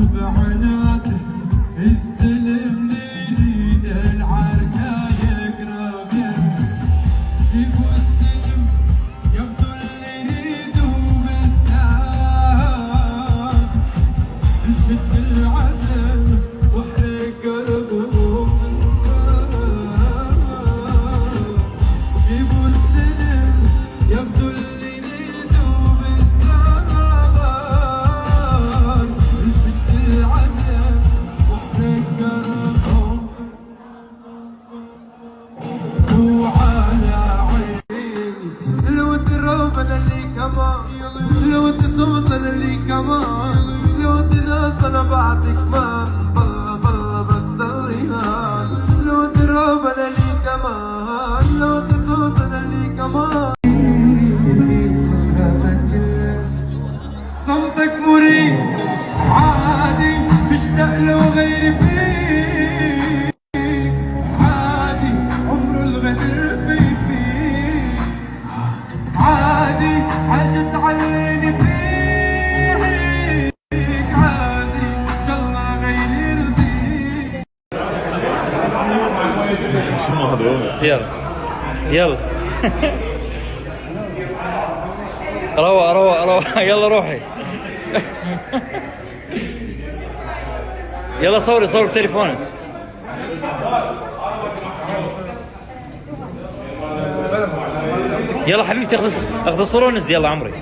بعناته السلم يريد العركة يقرب جيبوا السلم ياخذوا اللي يريدوا بالتاب نشد العزم واحرق قلبهم جيبوا السلم ياخذوا اللي يريدوا بالتاب نشد العزم واحرق قلبهم وعلى عيني لو تروب انا اللي كمان لو تصوت انا اللي كمان لو تناس انا بعدك مان بالله بالله بس ضليان لو تروب انا اللي كمان لو تصوت انا اللي كمان صوتك مريب عادي مشتاق له غيري فيك عادي عمره الغدر بيفيك عادي حاجة تعليني فيك عادي إن شاء الله غيري يرضيك شو الموضوع؟ يلا يلا روق روق روق يلا روحي يلا صوري صور بتليفونك يلا حبيبتي اخذ الصورة ونزل يلا عمري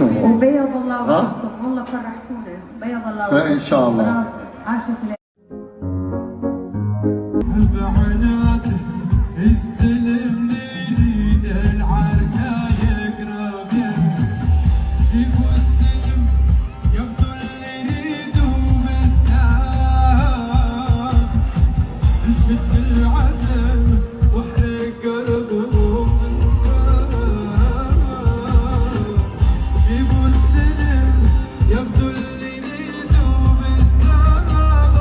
وبيض الله وجهكم والله فرحتونا بيض الله وجهكم ان شاء الله عاشت بعناته السلم يريد العركة يقرب جيبوا السلم ياخذوا اللي يريدوا بالتاب نشد العزم واحرق قلبهم جيبوا السلم ياخذوا اللي يريدوا بالتاب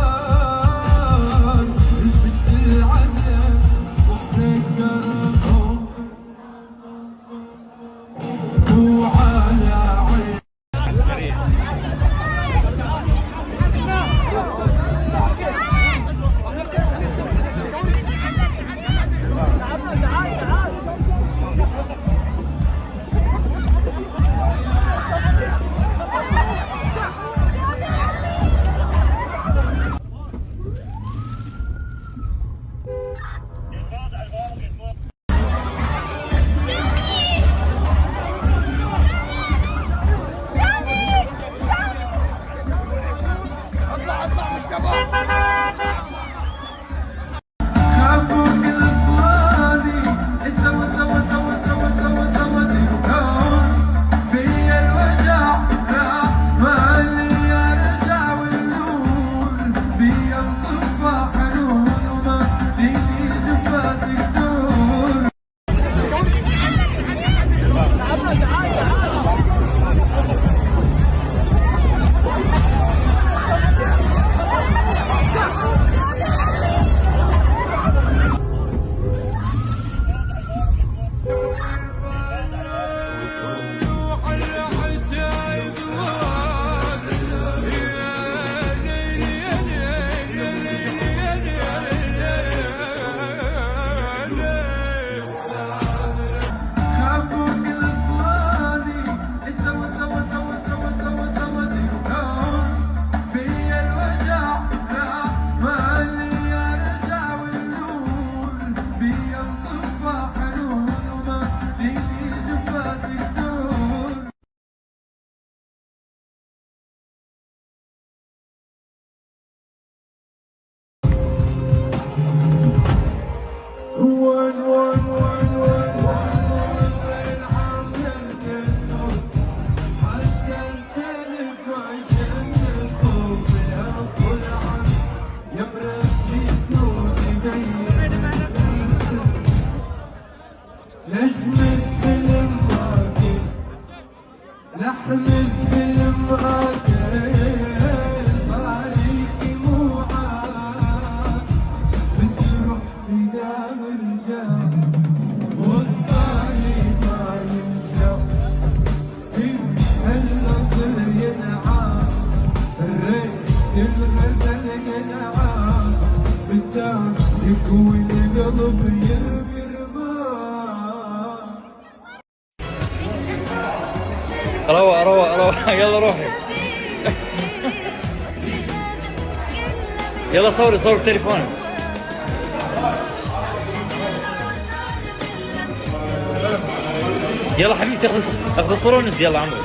نشد العزم واحرق قلبهم وعلى عين خافوك الأصلاني سوا سوا سوا سوا سوا سوا اليوم بيا الوجع راح مالي أرجع ونقول بيا الطفى حنون وما فيني جفاتك دور خافوك الأصلاني سوا سوا سوا سوا سوا سوا اليوم بيا الوجع راح مالي أرجع ونقول بيا الطفى حنون وما فيني جفاتك دور وين وين وين وين وين وين عامل النور حتى الكلب عشان الخوف يا طلعان يا مربي سنودي نجم السلم راكب لحم السلم راكب عليكي موعد بتروح في دام الرجال والطالب ما ينشاف الغزل ينعاد بالدار يكوي القلب يرمي رماد. روق روق روق يلا روحي. يلا صوري صور تليفونك. يلا حبيبي اخذ الصورة ونزل. يلا عمرو.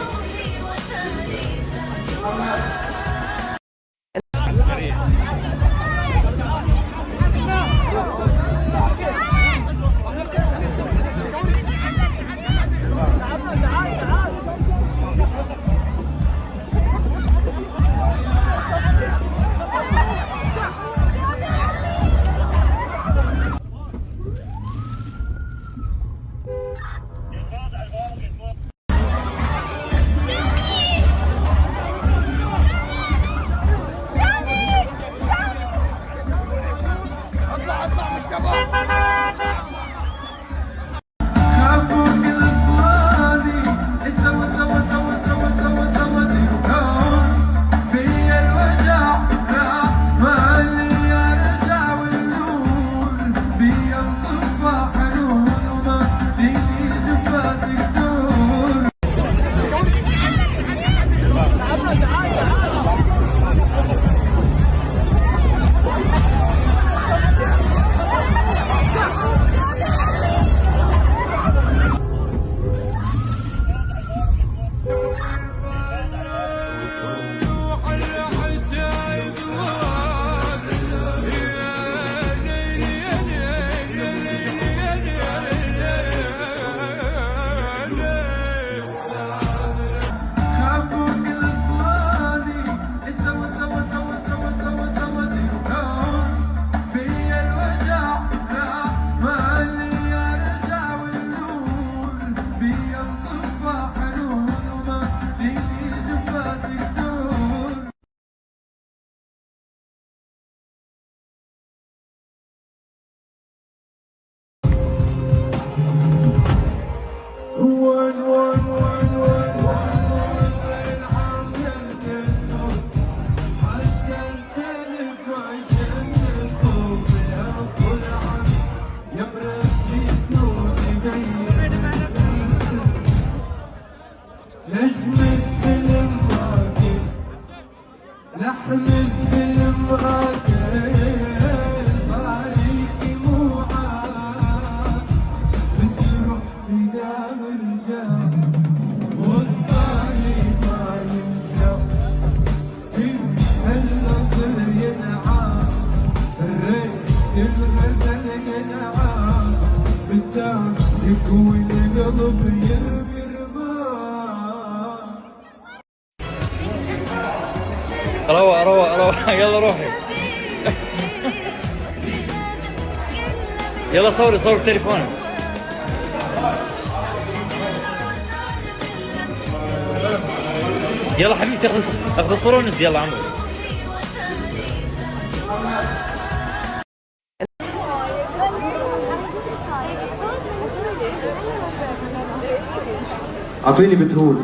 نجم السلم راكب لحم السلم راكب طريقي مو عاد بتروح في دام الرجال والطريق ما ينشاف النصر ينعاد الريت الغزل ينعاد بالدار يكوي القلب يرمي روق روق روق يلا روحي. يلا صوري صور تليفونك. يلا حبيبي اخذ الصورة ونزل. يلا عمرو. اعطيني بترول.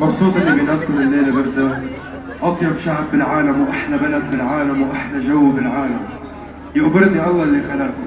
مبسوط اني بيناتكم الليله برده. اطيب شعب بالعالم واحلى بلد بالعالم واحلى جو بالعالم. يقبرني الله اللي خلقكم.